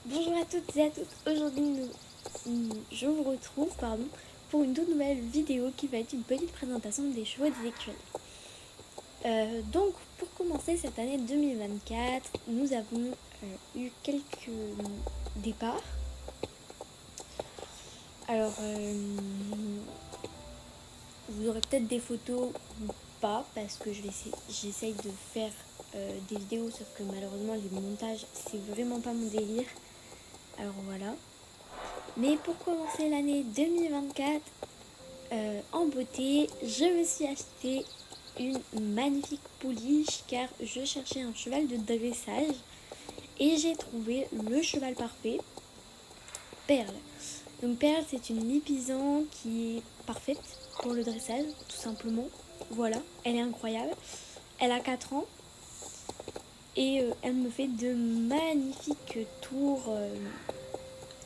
Bonjour à toutes et à tous. Aujourd'hui, je vous retrouve pour une toute nouvelle vidéo qui va être une petite présentation des chevaux des écuries. Donc, pour commencer cette année 2024, nous avons eu quelques départs. Alors, vous aurez peut-être des photos ou pas, parce que j'essaye de faire des vidéos, sauf que malheureusement, les montages, c'est vraiment pas mon délire. Alors voilà. Mais pour commencer l'année 2024 en beauté, je me suis acheté une magnifique pouliche car je cherchais un cheval de dressage et j'ai trouvé le cheval parfait, Perle. Donc Perle, c'est une Lipizzan qui est parfaite pour le dressage, tout simplement. Voilà, elle est incroyable. Elle a 4 ans et elle me fait de magnifiques tours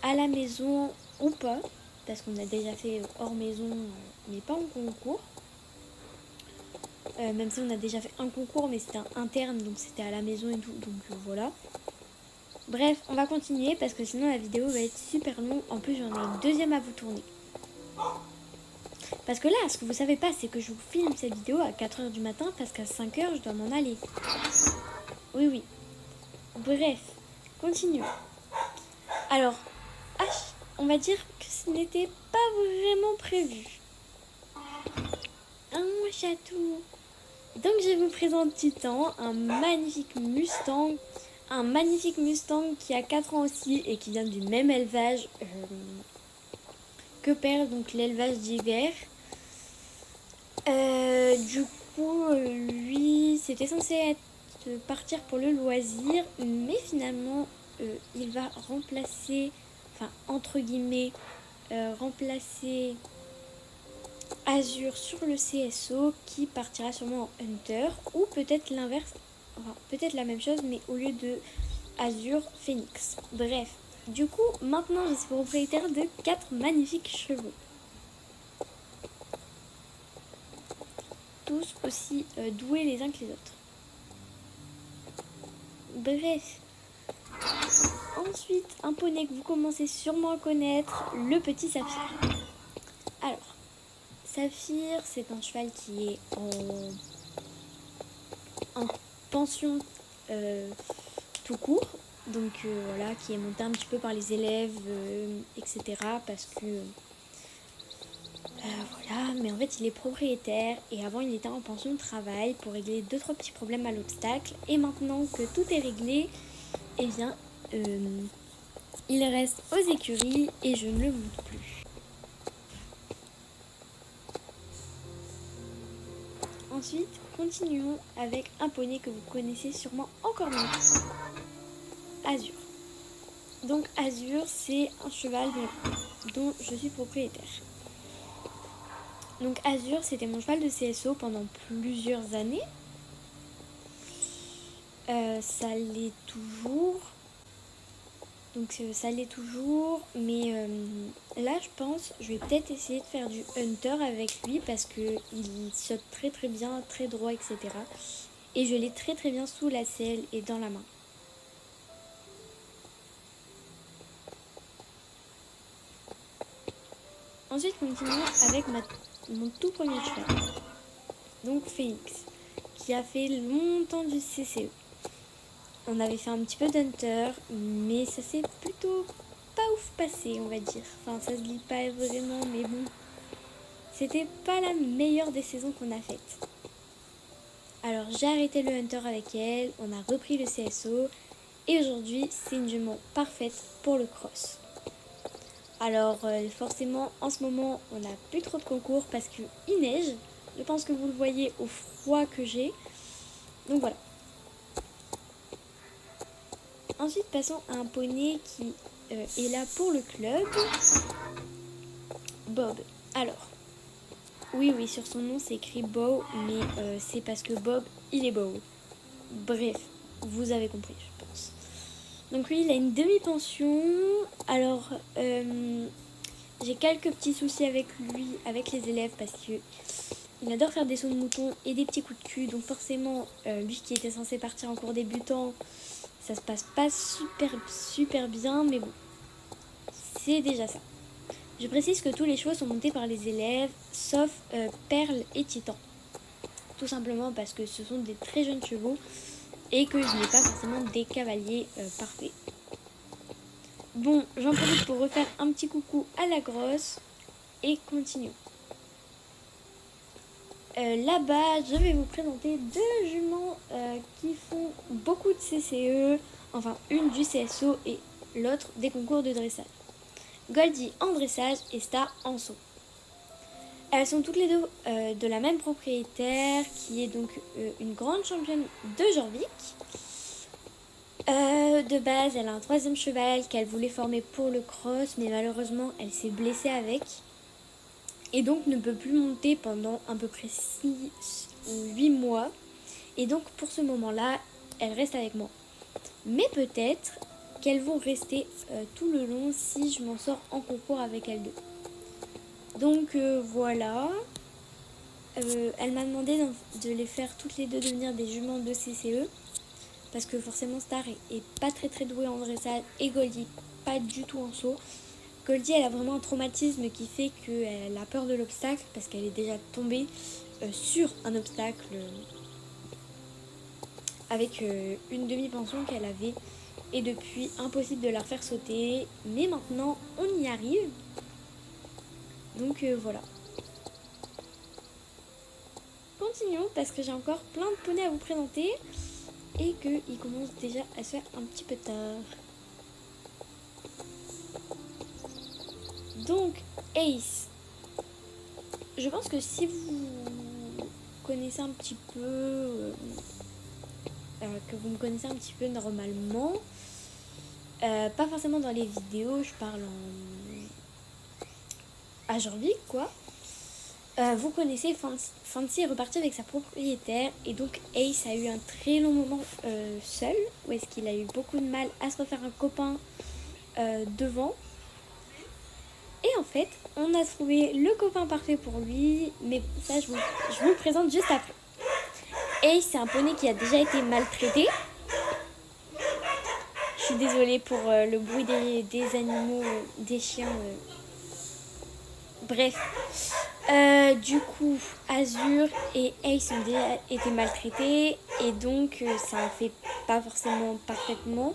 à la maison ou pas, parce qu'on a déjà fait hors maison, mais pas en concours. Même si on a déjà fait un concours, mais c'était un interne, donc c'était à la maison et tout, donc voilà. Bref, on va continuer parce que sinon la vidéo va être super longue. En plus, j'en ai une deuxième à vous tourner. Parce que là, ce que vous savez pas, c'est que je vous filme cette vidéo à 4h du matin parce qu'à 5h, je dois m'en aller. Oui, oui. Bref, continuons. Alors, on va dire que ce n'était pas vraiment prévu. Un chatou. Donc je vous présente Titan, un magnifique Mustang qui a 4 ans aussi et qui vient du même élevage que Perle, donc l'élevage d'hiver. Du coup, lui, c'était censé partir pour le loisir, mais finalement, il va remplacer, enfin entre guillemets, remplacer Azur sur le CSO qui partira sûrement en Hunter, ou peut-être l'inverse, enfin peut-être la même chose mais au lieu de Azur, Phoenix. Bref, du coup maintenant je suis propriétaire de 4 magnifiques chevaux. Tous aussi doués les uns que les autres. Bref. Ensuite, un poney que vous commencez sûrement à connaître, le petit Saphir. Alors, Saphir, c'est un cheval qui est en pension tout court, donc voilà, qui est monté un petit peu par les élèves, etc. Parce que voilà, mais en fait il est propriétaire et avant il était en pension de travail pour régler 2-3 petits problèmes à l'obstacle, et maintenant que tout est réglé, eh bien il reste aux écuries et je ne le montre plus. Ensuite, continuons avec un poney que vous connaissez sûrement encore mieux, Azur. Donc Azur, c'est un cheval dont je suis propriétaire. Donc Azur, c'était mon cheval de CSO pendant plusieurs années. Ça l'est toujours. Donc ça l'est toujours. Mais là, je pense, je vais peut-être essayer de faire du Hunter avec lui parce qu'il saute très très bien, très droit, etc. Et je l'ai très très bien sous la selle et dans la main. Ensuite, continuons avec mon tout premier cheval. Donc Phoenix, qui a fait longtemps du CCE. On avait fait un petit peu d'Hunter, mais ça s'est plutôt pas ouf passé, on va dire. Enfin, ça se lit pas vraiment, mais bon. C'était pas la meilleure des saisons qu'on a faites. Alors j'ai arrêté le Hunter avec elle, on a repris le CSO, et aujourd'hui c'est une jument parfaite pour le cross. Alors forcément, en ce moment, on n'a plus trop de concours parce qu'il neige. Je pense que vous le voyez au froid que j'ai. Donc voilà. Ensuite, passons à un poney qui est là pour le club. Bob. Alors, oui, sur son nom, c'est écrit Bow, mais c'est parce que Bob, il est beau. Bref, vous avez compris, je pense. Donc lui, il a une demi-pension. Alors, j'ai quelques petits soucis avec lui, avec les élèves, parce que il adore faire des sauts de mouton et des petits coups de cul. Donc forcément, lui qui était censé partir en cours débutant, Ça se passe pas super bien, mais bon, c'est déjà ça. Je précise que tous les chevaux sont montés par les élèves, sauf Perle et Titan. Tout simplement parce que ce sont des très jeunes chevaux et que je n'ai pas forcément des cavaliers parfaits. Bon, j'en profite pour refaire un petit coucou à la grosse et continuons. Là-bas, je vais vous présenter deux juments qui font beaucoup de CCE, enfin une du CSO et l'autre des concours de dressage. Goldie en dressage et Star en saut. Elles sont toutes les deux de la même propriétaire qui est donc une grande championne de Jorvik. De base, elle a un troisième cheval qu'elle voulait former pour le cross, mais malheureusement, elle s'est blessée avec. Et donc ne peut plus monter pendant à peu près 6 ou 8 mois. Et donc pour ce moment-là, elle reste avec moi. Mais peut-être qu'elles vont rester tout le long si je m'en sors en concours avec elles deux. Donc voilà. Elle m'a demandé de les faire toutes les deux devenir des juments de CCE. Parce que forcément Star est pas très douée en dressage et Goldie pas du tout en saut. Goldie, elle a vraiment un traumatisme qui fait qu'elle a peur de l'obstacle parce qu'elle est déjà tombée sur un obstacle avec une demi-pension qu'elle avait. Et depuis, impossible de la faire sauter. Mais maintenant, on y arrive. Donc voilà. Continuons parce que j'ai encore plein de poneys à vous présenter. Et qu'il commence déjà à se faire un petit peu tard. Donc, Ace. Je pense que si vous connaissez un petit peu, que vous me connaissez un petit peu normalement, pas forcément dans les vidéos, je parle à Jorvik quoi. Vous connaissez Fancy est reparti avec sa propriétaire et donc Ace a eu un très long moment seul où est-ce qu'il a eu beaucoup de mal à se refaire un copain devant. Et en fait, on a trouvé le copain parfait pour lui, mais ça je vous le présente juste après. Ace, c'est un poney qui a déjà été maltraité. Je suis désolée pour le bruit des animaux, des chiens. Bref. Du coup, Azur et Ace ont déjà été maltraités et donc ça en fait pas forcément parfaitement.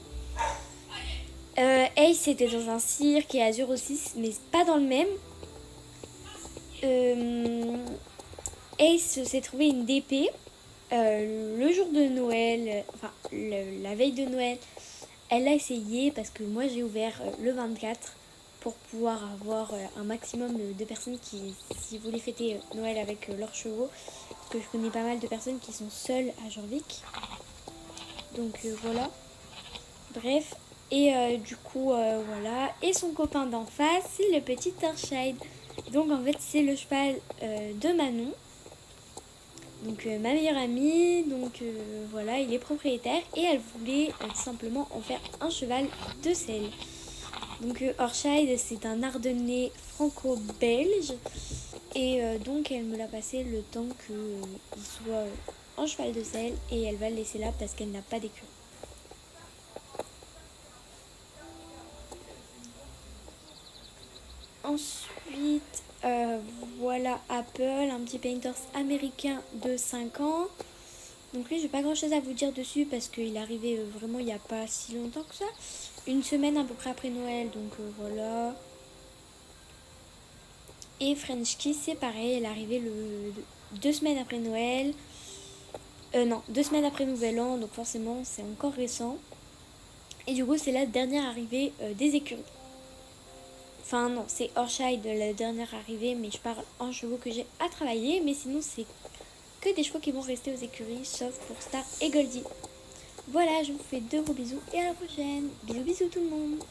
Ace était dans un cirque et Azur aussi, mais pas dans le même. Ace s'est trouvé une DP le jour de Noël, enfin la veille de Noël. Elle a essayé parce que moi j'ai ouvert le 24 pour pouvoir avoir un maximum de personnes qui voulaient fêter Noël avec leurs chevaux. Parce que je connais pas mal de personnes qui sont seules à Jorvik. Donc voilà. Bref. Et du coup, voilà. Et son copain d'en face, c'est le petit Torchide. Donc en fait, c'est le cheval de Manon. Donc ma meilleure amie. Donc voilà, il est propriétaire. Et elle voulait tout simplement en faire un cheval de selle. Donc Orchide, c'est un Ardennais franco-belge. Et donc elle me l'a passé le temps qu'il soit en cheval de selle. Et elle va le laisser là parce qu'elle n'a pas d'écurie. Ensuite, voilà Apple, un petit painters américain de 5 ans. Donc lui, j'ai pas grand chose à vous dire dessus parce qu'il est arrivé vraiment il n'y a pas si longtemps que ça. Une semaine à peu près après Noël, donc voilà. Et French Kiss, c'est pareil, elle est arrivée 2 semaines après Noël. Non, 2 semaines après Nouvel An, donc forcément c'est encore récent. Et du coup, c'est la dernière arrivée des écuries. Enfin non, c'est Orchide la dernière arrivée, mais je parle en chevaux que j'ai à travailler. Mais sinon, c'est que des chevaux qui vont rester aux écuries, sauf pour Star et Goldie. Voilà, je vous fais de gros bisous et à la prochaine. Bisous bisous tout le monde.